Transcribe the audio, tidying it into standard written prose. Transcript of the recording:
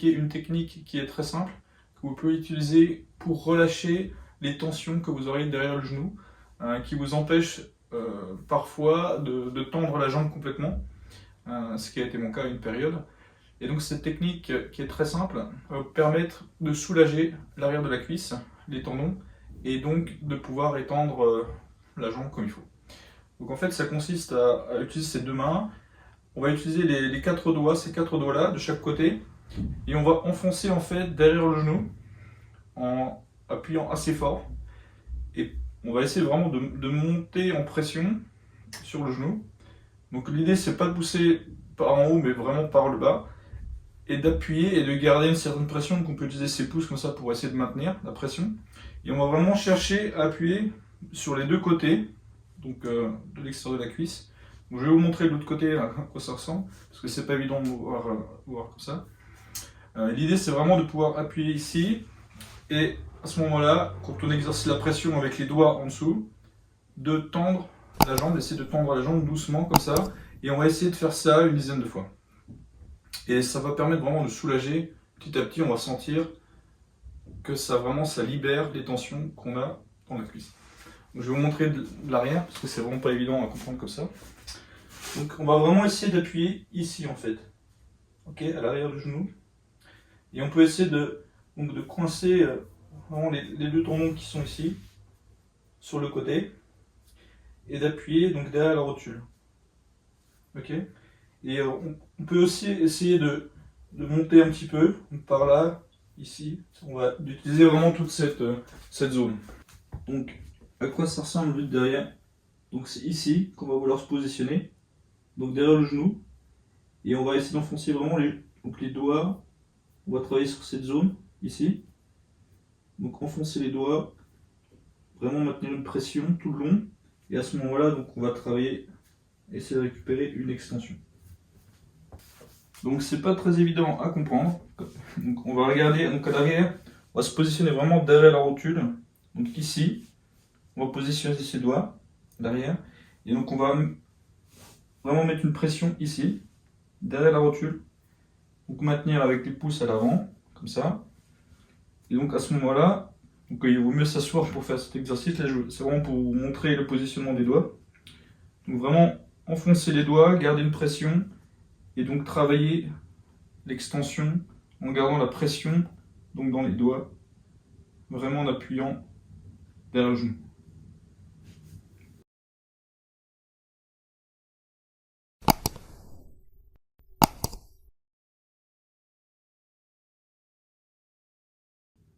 expliquer une technique qui est très simple, que vous pouvez utiliser pour relâcher les tensions que vous aurez derrière le genou, qui vous empêchent parfois de tendre la jambe complètement, ce qui a été mon cas à une période. Et donc cette technique qui est très simple va vous permettre de soulager l'arrière de la cuisse, les tendons, et donc de pouvoir étendre la jambe comme il faut. Donc en fait ça consiste à utiliser ces deux mains. On va utiliser les quatre doigts, ces quatre doigts là de chaque côté, et on va enfoncer en fait derrière le genou en appuyant assez fort, et on va essayer vraiment de monter en pression sur le genou. Donc l'idée c'est pas de pousser par en haut mais vraiment par le bas, et d'appuyer et de garder une certaine pression. Donc on peut utiliser ses pouces comme ça pour essayer de maintenir la pression, et on va vraiment chercher à appuyer sur les deux côtés, donc de l'extérieur de la cuisse. Donc, je vais vous montrer de l'autre côté à quoi ça ressemble, parce que c'est pas évident de voir comme ça. L'idée c'est vraiment de pouvoir appuyer ici, et à ce moment-là, quand on exerce la pression avec les doigts en dessous, de tendre la jambe, d'essayer de tendre la jambe doucement comme ça, et on va essayer de faire ça une dizaine de fois. Et ça va permettre vraiment de soulager petit à petit. On va sentir que ça libère les tensions qu'on a dans la cuisse. Donc, je vais vous montrer de l'arrière, parce que c'est vraiment pas évident à comprendre comme ça. Donc on va vraiment essayer d'appuyer ici en fait, ok, à l'arrière du genou, et on peut essayer de coincer vraiment les deux tendons qui sont ici sur le côté, et d'appuyer donc derrière la rotule, ok. Et on peut aussi essayer de monter un petit peu, donc par là, ici. On va utiliser vraiment toute cette zone. Donc à quoi ça ressemble juste derrière? Donc c'est ici qu'on va vouloir se positionner, donc derrière le genou, et on va essayer d'enfoncer vraiment les doigts. On va travailler sur cette zone ici, donc enfoncer les doigts, vraiment maintenir une pression tout le long, et à ce moment là donc on va travailler, essayer de récupérer une extension. Donc c'est pas très évident à comprendre. Donc on va regarder, donc à l'arrière on va se positionner vraiment derrière la rotule, donc ici on va positionner ses doigts derrière, et donc on va vraiment mettre une pression ici, derrière la rotule, donc maintenir avec les pouces à l'avant, comme ça. Et donc à ce moment-là, il vaut mieux s'asseoir pour faire cet exercice. Là, c'est vraiment pour vous montrer le positionnement des doigts. Donc vraiment enfoncer les doigts, garder une pression, et donc travailler l'extension en gardant la pression donc dans les doigts, vraiment en appuyant derrière le genou.